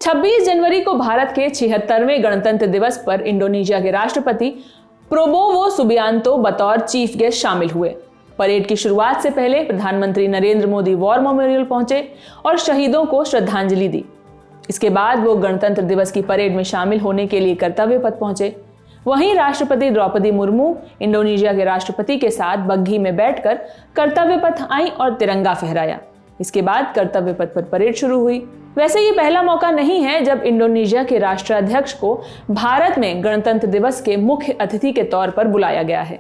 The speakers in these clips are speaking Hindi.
26 जनवरी को भारत के 76वें गणतंत्र दिवस पर इंडोनेशिया के राष्ट्रपति प्रोबोवो सुबियांतो बतौर चीफ गेस्ट शामिल हुए। परेड की शुरुआत से पहले प्रधानमंत्री नरेंद्र मोदी वॉर मेमोरियल पहुंचे और शहीदों को श्रद्धांजलि दी। इसके बाद वो गणतंत्र दिवस की परेड में शामिल होने के लिए कर्तव्य पथ पहुंचे। वहीं राष्ट्रपति द्रौपदी मुर्मू इंडोनेशिया के राष्ट्रपति के साथ बग्घी में बैठकर कर्तव्य पथ आई और तिरंगा फहराया। इसके बाद कर्तव्य पथ पर परेड शुरू हुई। वैसे ये पहला मौका नहीं है जब इंडोनेशिया के राष्ट्राध्यक्ष को भारत में गणतंत्र दिवस के मुख्य अतिथि के तौर पर बुलाया गया है।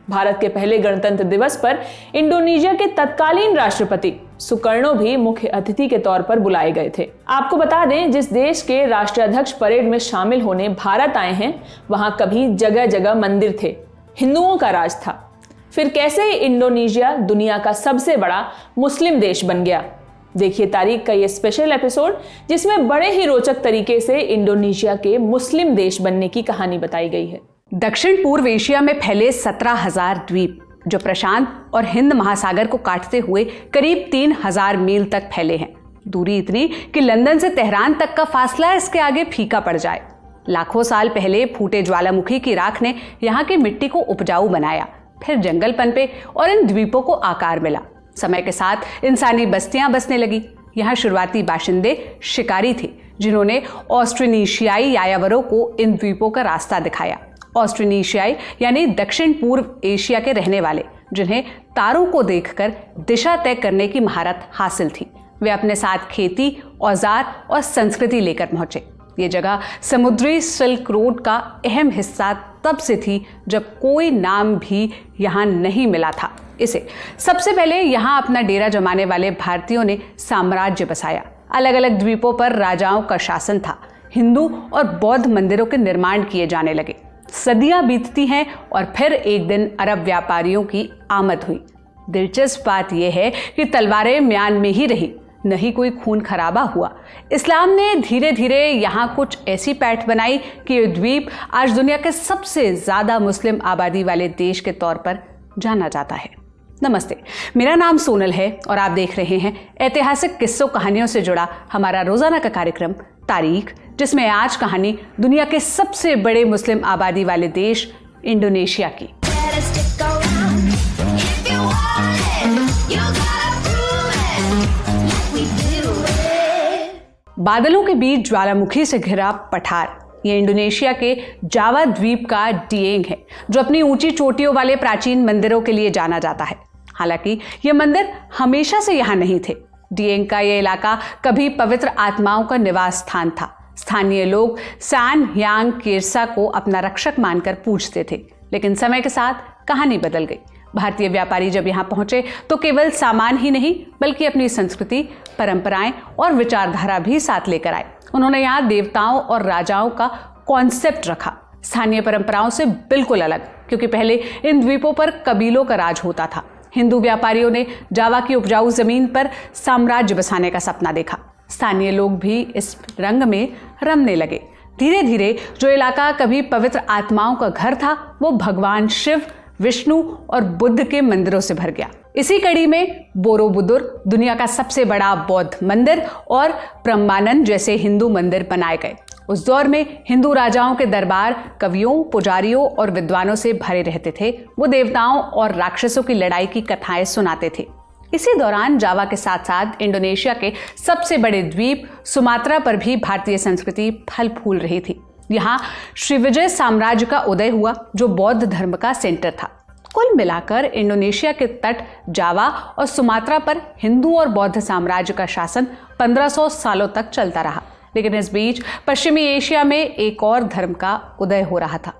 भारत के पहले गणतंत्र दिवस पर इंडोनेशिया के तत्कालीन राष्ट्रपति सुकर्णो भी मुख्य अतिथि के तौर पर बुलाए गए थे। आपको बता दें, जिस देश के राष्ट्राध्यक्ष परेड में शामिल होने भारत आए हैं, वहां कभी जगह जगह मंदिर थे, हिंदुओं का राज था। फिर कैसे इंडोनेशिया दुनिया का सबसे बड़ा मुस्लिम देश बन गया? देखिए तारीख का ये स्पेशल एपिसोड, जिसमें बड़े ही रोचक तरीके से इंडोनेशिया के मुस्लिम देश बनने की कहानी बताई गई है। दक्षिण पूर्व एशिया में फैले 17,000 द्वीप जो प्रशांत और हिंद महासागर को काटते हुए करीब 3,000 मील तक फैले हैं। दूरी इतनी कि लंदन से तेहरान तक का फासला इसके आगे फीका पड़ जाए। लाखों साल पहले फूटे ज्वालामुखी की राख ने यहाँ की मिट्टी को उपजाऊ बनाया, फिर जंगल पनपे और इन द्वीपों को आकार मिला। समय के साथ इंसानी बस्तियां बसने लगी। यहाँ शुरुआती बाशिंदे शिकारी थे, जिन्होंने ऑस्ट्रोनेशियाई यायावरों को इन द्वीपों का रास्ता दिखाया। ऑस्ट्रोनेशियाई यानी दक्षिण पूर्व एशिया के रहने वाले, जिन्हें तारों को देखकर दिशा तय करने की महारत हासिल थी। वे अपने साथ खेती, औजार और संस्कृति लेकर पहुंचे। ये जगह समुद्री सिल्क रोड का अहम हिस्सा तब से थी जब कोई नाम भी यहाँ नहीं मिला था इसे। सबसे पहले यहाँ अपना डेरा जमाने वाले भारतीयों ने साम्राज्य बसाया। अलग अलग द्वीपों पर राजाओं का शासन था। हिंदू और बौद्ध मंदिरों के निर्माण किए जाने लगे। सदियां बीतती हैं और फिर एक दिन अरब व्यापारियों की आमद हुई। दिलचस्प बात यह है कि तलवारें म्यान में ही रही, नहीं कोई खून खराबा हुआ। इस्लाम ने धीरे धीरे यहाँ कुछ ऐसी पैठ बनाई कि ये द्वीप आज दुनिया के सबसे ज्यादा मुस्लिम आबादी वाले देश के तौर पर जाना जाता है। नमस्ते, मेरा नाम सोनल है और आप देख रहे हैं ऐतिहासिक किस्सों कहानियों से जुड़ा हमारा रोजाना का कार्यक्रम तारीख, जिसमें आज कहानी दुनिया के सबसे बड़े मुस्लिम आबादी वाले देश इंडोनेशिया की। बादलों के बीच ज्वालामुखी से घिरा पठार, ये इंडोनेशिया के जावा द्वीप का डिएंग है, जो अपनी ऊंची चोटियों वाले प्राचीन मंदिरों के लिए जाना जाता है। हालांकि ये मंदिर हमेशा से यहाँ नहीं थे। डिएंग का ये इलाका कभी पवित्र आत्माओं का निवास स्थान था। स्थानीय लोग सान यांग केरसा को अपना रक्षक मानकर पूजते थे। लेकिन समय के साथ कहानी बदल गई। भारतीय व्यापारी जब यहाँ पहुंचे तो केवल सामान ही नहीं, बल्कि अपनी संस्कृति, परंपराएं और विचारधारा भी साथ लेकर आए। उन्होंने यहाँ देवताओं और राजाओं का कॉन्सेप्ट रखा, स्थानीय परंपराओं से बिल्कुल अलग, क्योंकि पहले इन द्वीपों पर कबीलों का राज होता था। हिंदू व्यापारियों ने जावा की उपजाऊ जमीन पर साम्राज्य बसाने का सपना देखा। स्थानीय लोग भी इस रंग में रमने लगे। धीरे धीरे जो इलाका कभी पवित्र आत्माओं का घर था, वो भगवान शिव, विष्णु और बुद्ध के मंदिरों से भर गया। इसी कड़ी में बोरोबुदुर, दुनिया का सबसे बड़ा बौद्ध मंदिर, और ब्रह्मानंद जैसे हिंदू मंदिर बनाए गए। उस दौर में हिंदू राजाओं के दरबार कवियों, पुजारियों और विद्वानों से भरे रहते थे। वो देवताओं और राक्षसों की लड़ाई की कथाएं सुनाते थे। इसी दौरान जावा के साथ साथ इंडोनेशिया के सबसे बड़े द्वीप सुमात्रा पर भी भारतीय संस्कृति फल फूल रही थी। यहाँ श्रीविजय साम्राज्य का उदय हुआ, जो बौद्ध धर्म का सेंटर था। कुल मिलाकर इंडोनेशिया के तट, जावा और सुमात्रा पर हिंदू और बौद्ध साम्राज्य का शासन 1500 सालों तक चलता रहा। लेकिन इस बीच पश्चिमी एशिया में एक और धर्म का उदय हो रहा था।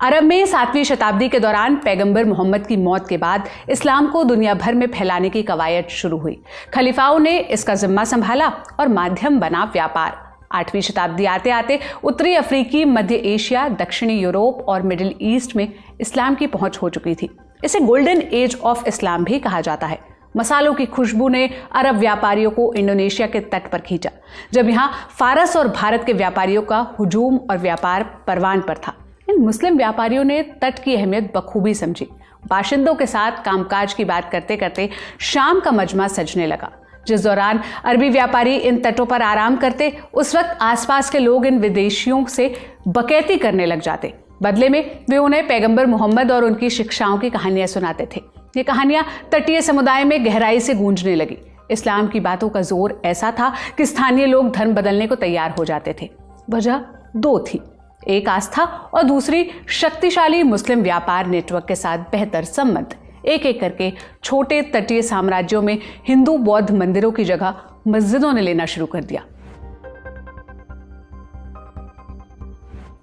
अरब में 7वीं शताब्दी के दौरान पैगंबर मोहम्मद की मौत के बाद इस्लाम को दुनिया भर में फैलाने की कवायद शुरू हुई। खलीफाओं ने इसका जिम्मा संभाला और माध्यम बना व्यापार। 8वीं शताब्दी आते आते उत्तरी अफ्रीकी, मध्य एशिया, दक्षिणी यूरोप और मिडिल ईस्ट में इस्लाम की पहुंच हो चुकी थी। इसे गोल्डन एज ऑफ इस्लाम भी कहा जाता है। मसालों की खुशबू ने अरब व्यापारियों को इंडोनेशिया के तट पर खींचा, जब यहाँ फारस और भारत के व्यापारियों का हुजूम और व्यापार परवान पर था। इन मुस्लिम व्यापारियों ने तट की अहमियत बखूबी समझी। बाशिंदों के साथ कामकाज की बात करते करते शाम का मजमा सजने लगा। जिस दौरान अरबी व्यापारी इन तटों पर आराम करते, उस वक्त आसपास के लोग इन विदेशियों से बकैती करने लग जाते। बदले में वे उन्हें पैगंबर मोहम्मद और उनकी शिक्षाओं की कहानियां सुनाते थे। ये कहानियां तटीय समुदाय में गहराई से गूंजने लगी। इस्लाम की बातों का जोर ऐसा था कि स्थानीय लोग धर्म बदलने को तैयार हो जाते थे। वजह दो थी, एक आस्था और दूसरी शक्तिशाली मुस्लिम व्यापार नेटवर्क के साथ बेहतर संबंध। एक एक करके छोटे तटीय साम्राज्यों में हिंदू बौद्ध मंदिरों की जगह मस्जिदों ने लेना शुरू कर दिया।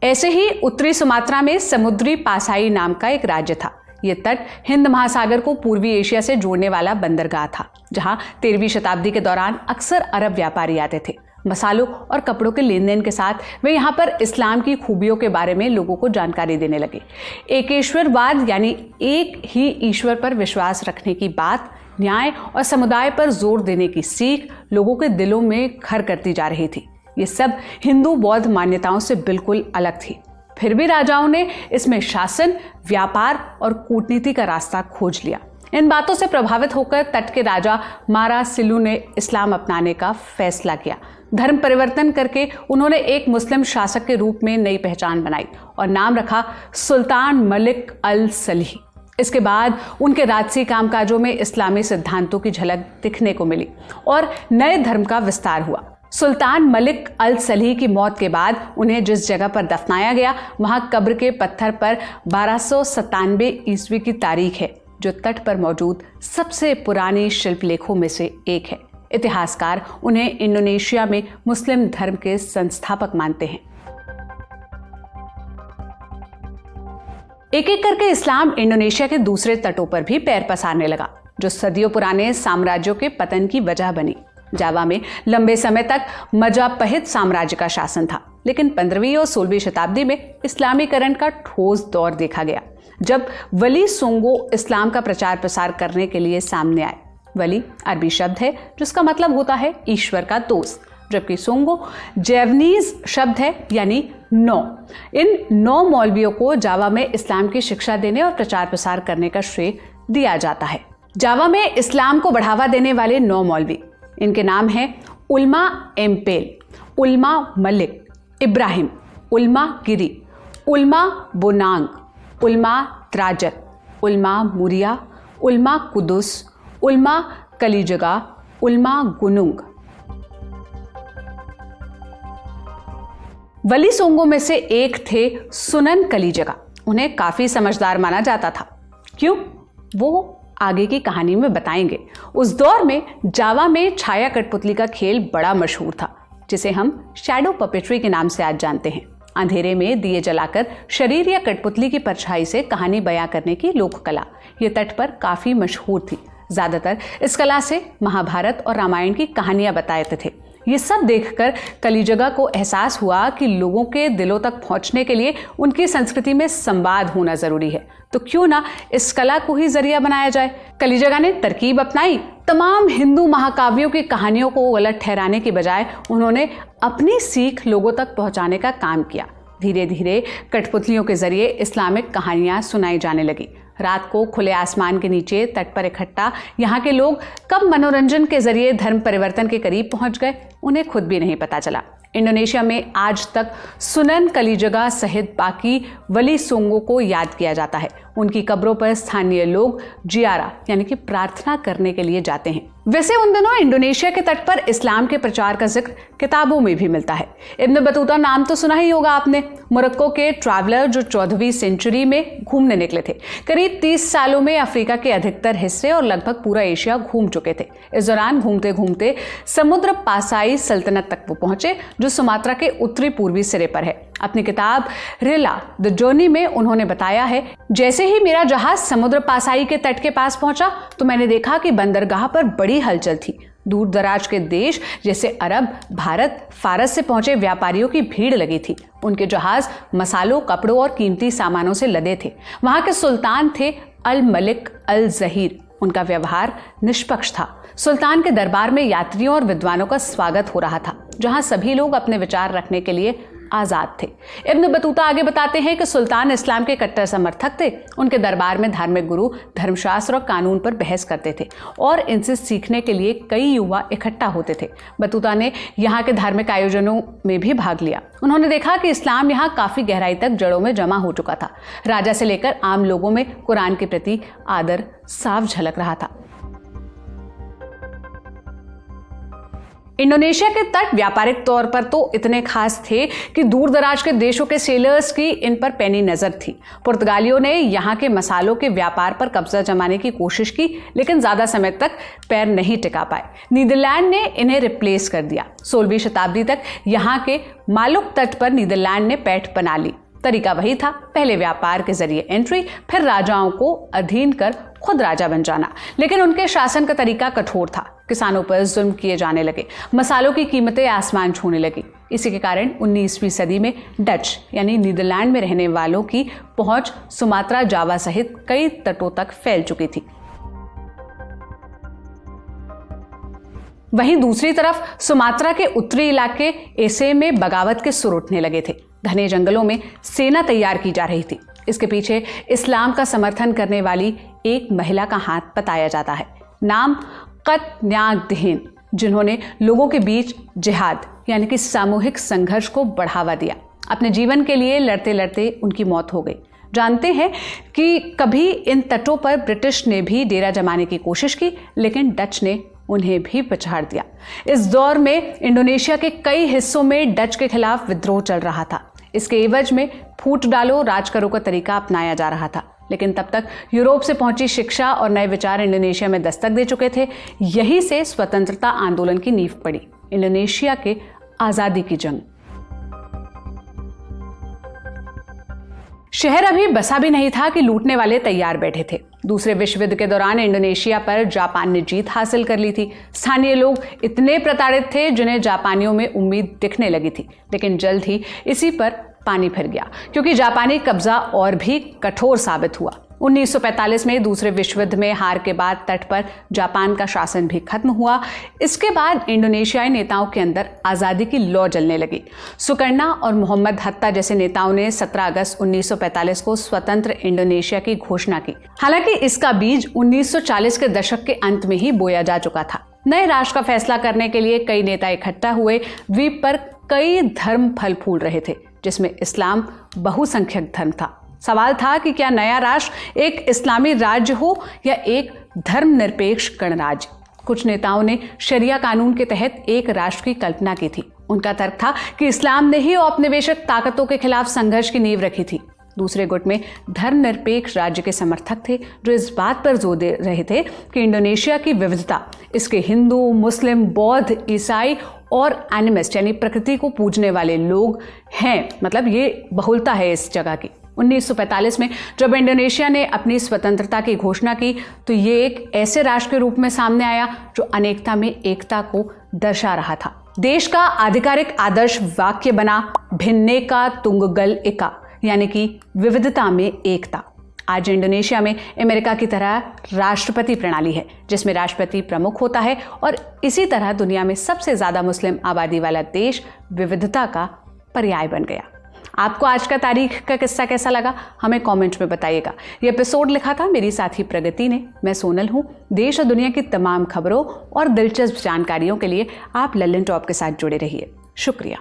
ऐसे ही उत्तरी सुमात्रा में समुद्री पासाई नाम का एक राज्य था। यह तट हिंद महासागर को पूर्वी एशिया से जोड़ने वाला बंदरगाह था, जहां 13वीं शताब्दी के दौरान अक्सर अरब व्यापारी आते थे। मसालों और कपड़ों के लेन देन के साथ वे यहाँ पर इस्लाम की खूबियों के बारे में लोगों को जानकारी देने लगे। एकेश्वरवाद यानी एक ही ईश्वर पर विश्वास रखने की बात, न्याय और समुदाय पर जोर देने की सीख लोगों के दिलों में घर करती जा रही थी। ये सब हिंदू बौद्ध मान्यताओं से बिल्कुल अलग थी। फिर भी राजाओं ने इसमें शासन, व्यापार और कूटनीति का रास्ता खोज लिया। इन बातों से प्रभावित होकर तट के राजा मारा सिल्लू ने इस्लाम अपनाने का फैसला किया। धर्म परिवर्तन करके उन्होंने एक मुस्लिम शासक के रूप में नई पहचान बनाई और नाम रखा सुल्तान मलिक अल सलीह। इसके बाद उनके राजसी कामकाजों में इस्लामी सिद्धांतों की झलक दिखने को मिली और नए धर्म का विस्तार हुआ। सुल्तान मलिक अल सलीह की मौत के बाद उन्हें जिस जगह पर दफनाया गया, वहां कब्र के पत्थर पर 1297 ईस्वी की तारीख है, जो तट पर मौजूद सबसे पुरानी शिल्पलेखों में से एक है। इतिहासकार उन्हें इंडोनेशिया में मुस्लिम धर्म के संस्थापक मानते हैं। एक एक करके इस्लाम इंडोनेशिया के दूसरे तटों पर भी पैर पसारने लगा, जो सदियों पुराने साम्राज्यों के पतन की वजह बनी। जावा में लंबे समय तक मजापहित साम्राज्य का शासन था, लेकिन 15वीं और 16वीं शताब्दी में इस्लामीकरण का ठोस दौर देखा गया, जब वली सोंगो इस्लाम का प्रचार प्रसार करने के लिए सामने आए। वली अरबी शब्द है जिसका मतलब होता है ईश्वर का दोस्त, जबकि सोंगो जैवनीज शब्द है यानी 9। इन 9 मौलवियों को जावा में इस्लाम की शिक्षा देने और प्रचार प्रसार करने का श्रेय दिया जाता है। जावा में इस्लाम को बढ़ावा देने वाले 9 मौलवी, इनके नाम हैं उल्मा एम्पेल, उल्मा मलिक, इब्राहिम, उल्मा गिरी, उल्मा बोनांग, उल्मा त्राजत, उल्मा मुरिया, उल्मा कुदुस, उल्मा कलीजगा, उल्मा गुनुंग। वली सोंगो में से एक थे सुनन कलीजगा। उन्हें काफी समझदार माना जाता था। क्यों? वो आगे की कहानी में बताएंगे। उस दौर में जावा में छाया कठपुतली का खेल बड़ा मशहूर था, जिसे हम शैडो पपेट्री के नाम से आज जानते हैं। अंधेरे में दिए जलाकर शरीर या कठपुतली की परछाई से कहानी बयां करने की लोक कला ये तट पर काफी मशहूर थी। ज्यादातर इस कला से महाभारत और रामायण की कहानियां बताते थे। ये सब देखकर कलीजगा को एहसास हुआ कि लोगों के दिलों तक पहुंचने के लिए उनकी संस्कृति में संवाद होना जरूरी है, तो क्यों ना इस कला को ही जरिया बनाया जाए। कलीजगा ने तरकीब अपनाई। तमाम हिंदू महाकाव्यों की कहानियों को गलत ठहराने की बजाय उन्होंने अपनी सीख लोगों तक पहुंचाने का काम किया। धीरे धीरे कठपुतलियों के जरिए इस्लामिक कहानियां सुनाई जाने लगी। रात को खुले आसमान के नीचे तट पर इकट्ठा यहाँ के लोग कब मनोरंजन के जरिए धर्म परिवर्तन के करीब पहुंच गए, उन्हें खुद भी नहीं पता चला। इंडोनेशिया में आज तक सुनन कलीजगा सहित बाकी वली सोंगो को याद किया जाता है। उनकी कब्रों पर स्थानीय लोग जियारा यानी कि प्रार्थना करने के लिए जाते हैं। वैसे उन दिनों इंडोनेशिया के तट पर इस्लाम के प्रचार का जिक्र किताबों में भी मिलता है। इब्न बतूता नाम तो सुना ही होगा आपने। मोरक्को के ट्रैवलर जो 14वीं सेंचुरी में घूमने निकले थे। करीब 30 सालों में अफ्रीका के अधिकतर हिस्से और लगभग पूरा एशिया घूम चुके थे। इस दौरान घूमते घूमते समुद्र पासाई सल्तनत तक वो पहुंचे, जो सुमात्रा के उत्तरी पूर्वी सिरे पर है। अपनी किताब रिला द जर्नी में उन्होंने बताया है, जैसे ही मेरा जहाज समुद्र पासाई के तट के पास पहुंचा तो मैंने देखा कि बंदरगाह पर बड़ी हलचल थी। दूर दराज के देश जैसे अरब, भारत, फारस से पहुंचे व्यापारियों की भीड़ लगी थी। उनके जहाज मसालों, कपड़ों और कीमती सामानों से लदे थे। वहां के सुल्तान थे अल मलिक अल जहीर। उनका व्यवहार निष्पक्ष था। सुल्तान के दरबार में यात्रियों और विद्वानों का स्वागत हो रहा था, जहां सभी लोग अपने विचार रखने के लिए आज़ाद थे। इब्न बतूता आगे बताते हैं कि सुल्तान इस्लाम के कट्टर समर्थक थे। उनके दरबार में धार्मिक गुरु धर्मशास्त्र और कानून पर बहस करते थे और इनसे सीखने के लिए कई युवा इकट्ठा होते थे। बतूता ने यहाँ के धार्मिक आयोजनों में भी भाग लिया। उन्होंने देखा कि इस्लाम यहाँ काफ़ी गहराई तक जड़ों में जमा हो चुका था। राजा से लेकर आम लोगों में कुरान के प्रति आदर साफ झलक रहा था। इंडोनेशिया के तट व्यापारिक तौर पर तो इतने खास थे कि दूर दराज के देशों के सेलर्स की इन पर पैनी नजर थी। पुर्तगालियों ने यहाँ के मसालों के व्यापार पर कब्जा जमाने की कोशिश की, लेकिन ज्यादा समय तक पैर नहीं टिका पाए। नीदरलैंड ने इन्हें रिप्लेस कर दिया। 16वीं शताब्दी तक यहाँ के मालुक तट पर नीदरलैंड ने पैठ बना ली। तरीका वही था, पहले व्यापार के जरिए एंट्री, फिर राजाओं को अधीन कर खुद राजा बन जाना। लेकिन उनके शासन का तरीका कठोर था। किसानों पर जुल्म किए जाने लगे, मसालों की कीमतें आसमान छूने लगी। इसी के कारण 19वीं सदी में डच यानी नीदरलैंड में रहने वालों की पहुंच सुमात्रा, जावा सहित कई तटों तक फैल चुकी थी। वहीं दूसरी तरफ सुमात्रा के उत्तरी इलाके एसे में बगावत के सुर उठने लगे थे। घने जंगलों में सेना तैयार की जा रही थी। इसके पीछे इस्लाम का समर्थन करने वाली एक महिला का हाथ बताया जाता है, नाम कत न्याग दहीन, जिन्होंने लोगों के बीच जिहाद यानी कि सामूहिक संघर्ष को बढ़ावा दिया। अपने जीवन के लिए लड़ते लड़ते उनकी मौत हो गई। जानते हैं कि कभी इन तटों पर ब्रिटिश ने भी डेरा जमाने की कोशिश की, लेकिन डच ने उन्हें भी पछाड़ दिया। इस दौर में इंडोनेशिया के कई हिस्सों में डच के खिलाफ विद्रोह चल रहा था। इसके एवज में फूट डालो राज करो का तरीका अपनाया जा रहा था। लेकिन तब तक यूरोप से पहुंची शिक्षा और नए विचार इंडोनेशिया में दस्तक दे चुके थे। यहीं से स्वतंत्रता आंदोलन की नींव पड़ी, इंडोनेशिया के आजादी की जंग। शहर अभी बसा भी नहीं था कि लूटने वाले तैयार बैठे थे। दूसरे विश्व युद्ध के दौरान इंडोनेशिया पर जापान ने जीत हासिल कर ली थी। स्थानीय लोग इतने प्रताड़ित थे जिन्हें जापानियों में उम्मीद दिखने लगी थी। लेकिन जल्द ही इसी पर पानी फिर गया, क्योंकि जापानी कब्जा और भी कठोर साबित हुआ। 1945 में दूसरे विश्व युद्ध में हार के बाद तट पर जापान का शासन भी खत्म हुआ। इसके बाद इंडोनेशियाई नेताओं के अंदर आज़ादी की लौ जलने लगी। सुकर्णा और मोहम्मद हत्ता जैसे नेताओं ने 17 अगस्त 1945 को स्वतंत्र इंडोनेशिया की घोषणा की। हालांकि इसका बीज 1940 के दशक के अंत में ही बोया जा चुका था। नए राष्ट्र का फैसला करने के लिए कई नेता इकट्ठा हुए। द्वीप पर कई धर्म फल फूल रहे थे, जिसमें इस्लाम बहुसंख्यक धर्म था। सवाल था कि क्या नया राष्ट्र एक इस्लामी राज्य हो या एक धर्मनिरपेक्ष गणराज्य। कुछ नेताओं ने शरिया कानून के तहत एक राष्ट्र की कल्पना की थी। उनका तर्क था कि इस्लाम ने ही औपनिवेशिक ताकतों के खिलाफ संघर्ष की नींव रखी थी। दूसरे गुट में धर्मनिरपेक्ष राज्य के समर्थक थे, जो इस बात पर जोर दे रहे थे कि इंडोनेशिया की विविधता, इसके हिंदू, मुस्लिम, बौद्ध, ईसाई और एनिमिस्ट यानी प्रकृति को पूजने वाले लोग हैं, मतलब ये बहुलता है इस जगह की। 1945 में जब इंडोनेशिया ने अपनी स्वतंत्रता की घोषणा की, तो ये एक ऐसे राष्ट्र के रूप में सामने आया जो अनेकता में एकता को दर्शा रहा था। देश का आधिकारिक आदर्श वाक्य बना भिन्नेका तुंगगल एका, यानी कि विविधता में एकता। आज इंडोनेशिया में अमेरिका की तरह राष्ट्रपति प्रणाली है, जिसमें राष्ट्रपति प्रमुख होता है, और इसी तरह दुनिया में सबसे ज्यादा मुस्लिम आबादी वाला देश विविधता का पर्याय बन गया। आपको आज का तारीख का किस्सा कैसा लगा, हमें कमेंट में बताइएगा। ये एपिसोड लिखा था मेरी साथी प्रगति ने। मैं सोनल हूँ। देश और दुनिया की तमाम खबरों और दिलचस्प जानकारियों के लिए आप लल्लन टॉप के साथ जुड़े रहिए। शुक्रिया।